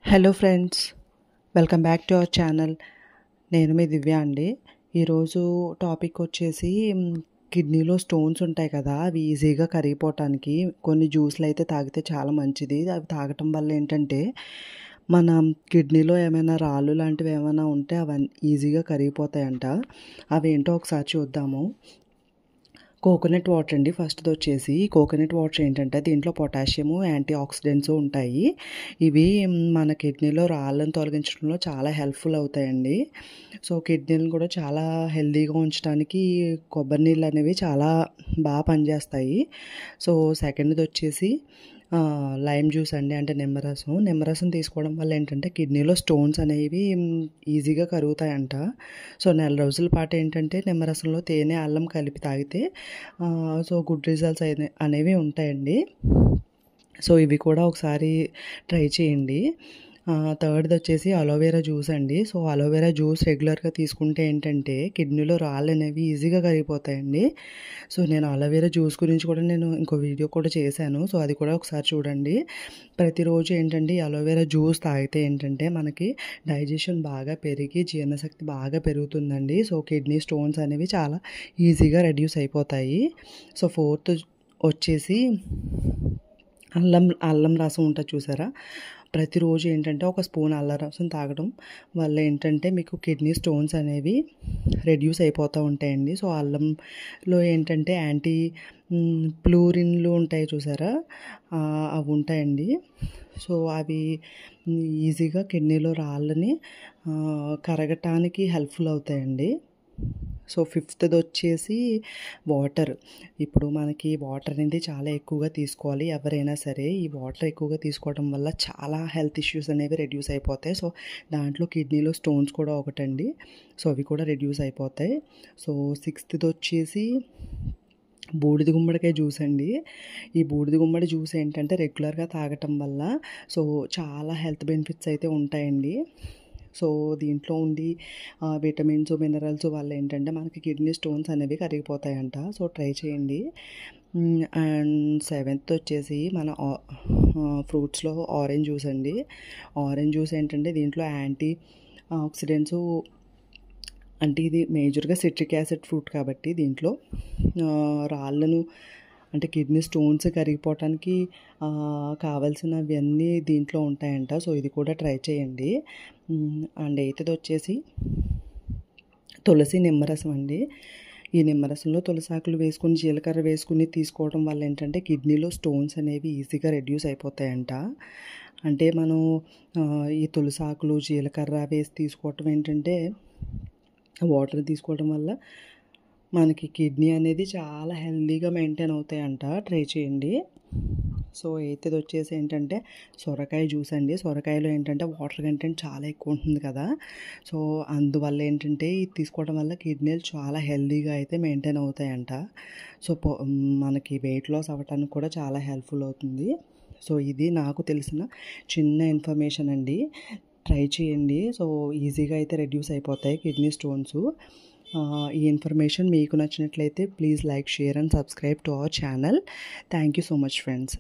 Hello friends, welcome back to our channel. నేను మీ దివ్య అండి. ఈరోజు టాపిక్ వచ్చేసి కిడ్నీలో స్టోన్స్ ఉంటాయి కదా, అవి ఈజీగా కరిగిపోవటానికి కొన్ని జ్యూస్లు అయితే తాగితే చాలా మంచిది. అవి తాగటం వల్ల ఏంటంటే మన కిడ్నీలో ఏమైనా రాళ్ళు లాంటివి ఏమైనా ఉంటే అవి ఈజీగా కరిగిపోతాయంట. అవి ఏంటో ఒకసారి చూద్దాము. కోకోనట్ వాటర్ అండి. ఫస్ట్ది వచ్చేసి కోకోనట్ వాటర్ ఏంటంటే దీంట్లో పొటాషియము, యాంటీ ఆక్సిడెంట్స్ ఉంటాయి. ఇవి మన కిడ్నీలో రాళ్ళను తొలగించడంలో చాలా హెల్ప్ఫుల్ అవుతాయండి. సో కిడ్నీలను కూడా చాలా హెల్తీగా ఉంచడానికి కొబ్బరి నీళ్ళు అనేవి చాలా బాగా పనిచేస్తాయి. సో సెకండ్ది వచ్చేసి లైమ్ జ్యూస్ అండి, అంటే నిమ్మరసం తీసుకోవడం వల్ల ఏంటంటే కిడ్నీలో స్టోన్స్ అనేవి ఈజీగా కరుగుతాయంట. సో నెల రోజుల పాటు ఏంటంటే నిమ్మరసంలో తేనె, అల్లం కలిపి తాగితే సో గుడ్ రిజల్ట్స్ అనేవి ఉంటాయండి. సో ఇవి కూడా ఒకసారి ట్రై చేయండి. థర్డ్ది వచ్చేసి అలోవెరా జ్యూస్ అండి. సో అలోవెరా జ్యూస్ రెగ్యులర్గా తీసుకుంటే ఏంటంటే కిడ్నీలో రాళ్ళు అనేవి ఈజీగా కరిగిపోతాయండి. సో నేను అలోవెరా జ్యూస్ గురించి కూడా నేను ఇంకో వీడియో కూడా చేశాను. సో అది కూడా ఒకసారి చూడండి. ప్రతిరోజు ఏంటంటే అలోవెరా జ్యూస్ తాగితే ఏంటంటే మనకి డైజెషన్ బాగా పెరిగి జీర్ణశక్తి బాగా పెరుగుతుందండి. సో కిడ్నీ స్టోన్స్ అనేవి చాలా ఈజీగా రెడ్యూస్ అయిపోతాయి. సో ఫోర్త్ వచ్చేసి అల్లం రసం ఉంటుంది చూసారా, ప్రతిరోజు ఏంటంటే ఒక స్పూన్ అల్లం రసం తాగడం వల్ల ఏంటంటే మీకు కిడ్నీ స్టోన్స్ అనేవి రెడ్యూస్ అయిపోతూ ఉంటాయండి. సో అల్లంలో ఏంటంటే యాంటీ ప్లూరిన్లు ఉంటాయి చూసారా, అవి ఉంటాయండి. సో అవి ఈజీగా కిడ్నీలో రాళ్ళని కరగటానికి హెల్ప్ఫుల్ అవుతాయండి. సో ఫిఫ్త్ది వచ్చేసి వాటర్. ఇప్పుడు మనకి వాటర్ అనేది చాలా ఎక్కువగా తీసుకోవాలి ఎవరైనా సరే. ఈ వాటర్ ఎక్కువగా తీసుకోవడం వల్ల చాలా హెల్త్ ఇష్యూస్ అనేవి రెడ్యూస్ అయిపోతాయి. సో దాంట్లో కిడ్నీలో స్టోన్స్ కూడా ఒకటండి. సో అవి కూడా రెడ్యూస్ అయిపోతాయి. సో సిక్స్త్ది వచ్చేసి బూడిద గుమ్మడికాయ జ్యూస్ అండి. ఈ బూడిద గుమ్మడి జ్యూస్ ఏంటంటే రెగ్యులర్గా తాగటం వల్ల సో చాలా హెల్త్ బెనిఫిట్స్ అయితే ఉంటాయండి. సో దీంట్లో ఉండి విటమిన్స్, మినరల్స్ వల్ల ఏంటంటే మనకి కిడ్నీ స్టోన్స్ అనేవి కరిగిపోతాయంట. సో ట్రై చేయండి. అండ్ సెవెంత్ వచ్చేసి మన ఫ్రూట్స్లో ఆరెంజ్ జ్యూస్ అండి. ఆరెంజ్ జ్యూస్ ఏంటంటే దీంట్లో యాంటీ ఆక్సిడెంట్స్, అంటే ఇది మేజర్గా సిట్రిక్ యాసిడ్ ఫ్రూట్ కాబట్టి దీంట్లో రాళ్ళను అంటే కిడ్నీ స్టోన్స్ కరిగిపోవటానికి కావాల్సినవన్నీ దీంట్లో ఉంటాయంట. సో ఇది కూడా ట్రై చేయండి. అండ్ ఎయిత్ది వచ్చేసి తులసి నిమ్మరసం అండి. ఈ నిమ్మరసంలో తులసాకులు వేసుకుని జీలకర్ర వేసుకుని తీసుకోవడం వల్ల ఏంటంటే కిడ్నీలో స్టోన్స్ అనేవి ఈజీగా రెడ్యూస్ అయిపోతాయంట. అంటే మనం ఈ తులసాకులు, జీలకర్ర వేసి తీసుకోవటం ఏంటంటే వాటర్ తీసుకోవడం వల్ల మనకి కిడ్నీ అనేది చాలా హెల్తీగా మెయింటైన్ అవుతాయంట. ట్రై చేయండి. సో ఎయిత్ది వచ్చేసి ఏంటంటే సొరకాయ జ్యూస్ అండి. సొరకాయలో ఏంటంటే వాటర్ కంటెంట్ చాలా ఎక్కువ ఉంటుంది కదా, సో అందువల్ల ఏంటంటే ఇది తీసుకోవడం వల్ల కిడ్నీలు చాలా హెల్తీగా అయితే మెయింటైన్ అవుతాయంట. సో మనకి వెయిట్ లాస్ అవ్వటానికి కూడా చాలా హెల్ప్ఫుల్ అవుతుంది. సో ఇది నాకు తెలిసిన చిన్న ఇన్ఫర్మేషన్ అండి. ట్రై చేయండి. సో ఈజీగా అయితే రెడ్యూస్ అయిపోతాయి కిడ్నీ స్టోన్స్. ఈ ఇన్ఫర్మేషన్ మీకు నచ్చినట్లయితే please like, share and subscribe to our channel. Thank you so much friends.